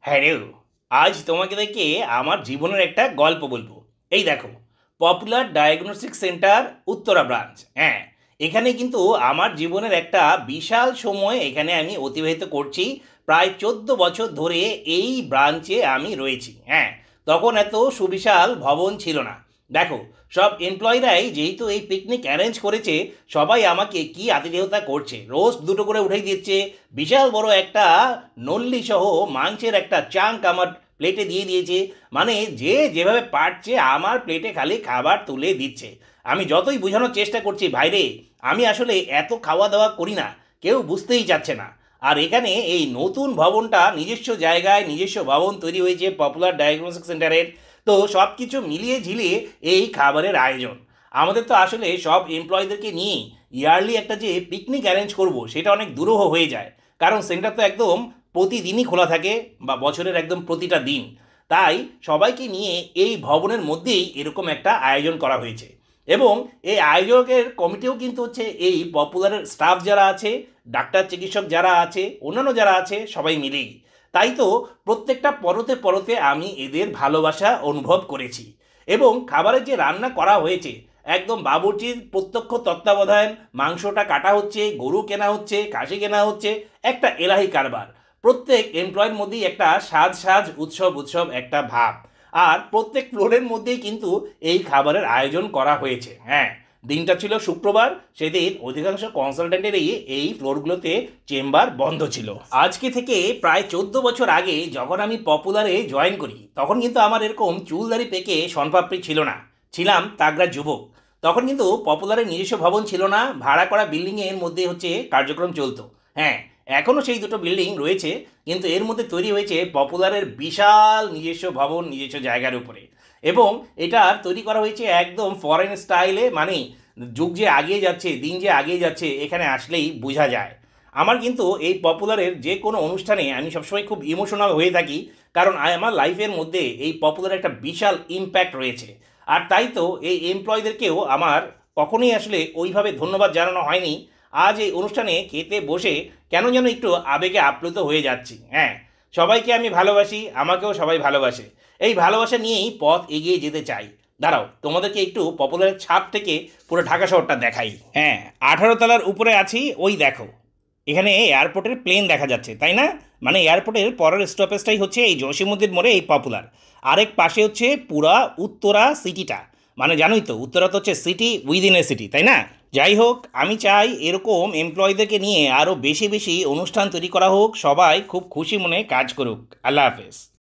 হ্যাঁ রে, আজ তোমাকে দেখে আমার জীবনের একটা গল্প বলবো। এই দেখো, popular diagnostic centre, Uttara branch. হ্যাঁ, এখানে কিন্তু আমার জীবনের একটা বিশাল সময় এখানে আমি অতিবাহিত করছি। প্রায় 14 বছর ধরে এই ব্রাঞ্চে আমি রয়েছি। হ্যাঁ, তখন এত সুবিশাল ভবন ছিল না। দেখো, সব এমপ্লয়িরাই যেহেতু এই পিকনিক অ্যারেঞ্জ করেছে, সবাই আমাকে কি আতিথেয়তা করছে, রোজ দুটো করে উঠাই দিচ্ছে। বিশাল বড় একটা নল্লি সহ মাংসের একটা চাঙ্ক আমার প্লেটে দিয়ে দিয়েছে। মানে যে যেভাবে পারছে আমার প্লেটে খালি খাবার তুলে দিচ্ছে। আমি যতই বোঝানোর চেষ্টা করছি, ভাইরে আমি আসলে এত খাওয়া দাওয়া করি না, কেউ বুঝতেই চাচ্ছে না। আর এখানে এই নতুন ভবনটা নিজস্ব জায়গায় নিজস্ব ভবন তৈরি হয়েছে পপুলার ডায়াগনস্টিক সেন্টারের। তো সব কিছু মিলিয়ে ঝিলিয়ে এই খাবারের আয়োজন। আমাদের তো আসলে সব এমপ্লয়ীদেরকে নিয়ে ইয়ারলি একটা যে পিকনিক অ্যারেঞ্জ করব সেটা অনেক দুরূহ হয়ে যায়। কারণ সেন্টার তো একদম প্রতিদিনই খোলা থাকে, বা বছরের একদম প্রতিটা দিন। তাই সবাইকে নিয়ে এই ভবনের মধ্যেই এরকম একটা আয়োজন করা হয়েছে। এবং এই আয়োজকের কমিটিও কিন্তু হচ্ছে এই পপুলারের স্টাফ যারা আছে, ডাক্তার চিকিৎসক যারা আছে, অন্যান্য যারা আছে, সবাই মিলেই। তাই তো প্রত্যেকটা পরতে পরতে আমি এদের ভালোবাসা অনুভব করেছি। এবং খাবারের যে রান্না করা হয়েছে, একদম বাবুর্চির প্রত্যক্ষ তত্ত্বাবধান, মাংসটা কাটা হচ্ছে, গরু কেনা হচ্ছে, খাসি কেনা হচ্ছে, একটা এলাহি কারবার। প্রত্যেক এমপ্লয়ের মধ্যেই একটা সাজ সাজ উৎসব উৎসব একটা ভাব। আর প্রত্যেক ফ্লোরের মধ্যেই কিন্তু এই খাবারের আয়োজন করা হয়েছে। হ্যাঁ, দিনটা ছিল শুক্রবার, সেদিন অধিকাংশ কনসালটেন্টেরই এই ফ্লোরগুলোতে চেম্বার বন্ধ ছিল। আজকে থেকে প্রায় 14 বছর আগে যখন আমি পপুলারে জয়েন করি, তখন কিন্তু আমার এরকম চুলদারি পেকে সনপাপড়ি ছিল না। ছিলাম তাগড়া যুবক। তখন কিন্তু পপুলারের নিজস্ব ভবন ছিল না, ভাড়া করা বিল্ডিংয়ের মধ্যে হচ্ছে কার্যক্রম চলতো। হ্যাঁ, এখনও সেই দুটো বিল্ডিং রয়েছে, কিন্তু এর মধ্যে তৈরি হয়েছে পপুলারের বিশাল নিজস্ব ভবন নিজস্ব জায়গার উপরে। এবং এটা তৈরি করা হয়েছে একদম ফরেন স্টাইলে। মানে যুগ যে আগিয়ে যাচ্ছে, দিন যে আগিয়ে যাচ্ছে, এখানে আসলেই বোঝা যায়। আমার কিন্তু এই পপুলারের যে কোনো অনুষ্ঠানে আমি সবসময় খুব ইমোশনাল হয়ে থাকি। কারণ আমার লাইফের মধ্যে এই পপুলার একটা বিশাল ইম্প্যাক্ট রয়েছে। আর তাই তো এই এমপ্লয়ীদেরকেও আমার কখনোই আসলে ওইভাবে ধন্যবাদ জানানো হয়নি। আজ এই অনুষ্ঠানে খেতে বসে কেন যেন একটু আবেগে আপ্লুত হয়ে যাচ্ছি। হ্যাঁ, সবাইকে আমি ভালোবাসি, আমাকেও সবাই ভালোবাসে। এই ভালোবাসা নিয়েই পথ এগিয়ে যেতে চাই। দাঁড়াও, তোমাদেরকে একটু পপুলারের ছাদ থেকে পুরো ঢাকা শহরটা দেখাই। হ্যাঁ, 18 তলার উপরে আছি, ওই দেখো। এখানে এয়ারপোর্টের প্লেন দেখা যাচ্ছে, তাই না? মানে এয়ারপোর্টের পরের স্টপেজটাই হচ্ছে এই জসীমউদ্দিন মোড়ে এই পপুলার। আরেক পাশে হচ্ছে পুরা উত্তরা সিটিটা। মানে জানোই তো, উত্তরা তো হচ্ছে সিটি উইদিন এ সিটি, তাই না? যাই হোক, আমি চাই এরকম এমপ্লয়ীদেরকে নিয়ে আরও বেশি বেশি অনুষ্ঠান তৈরি করা হোক, সবাই খুব খুশি মনে কাজ করুক। আল্লাহ হাফেজ।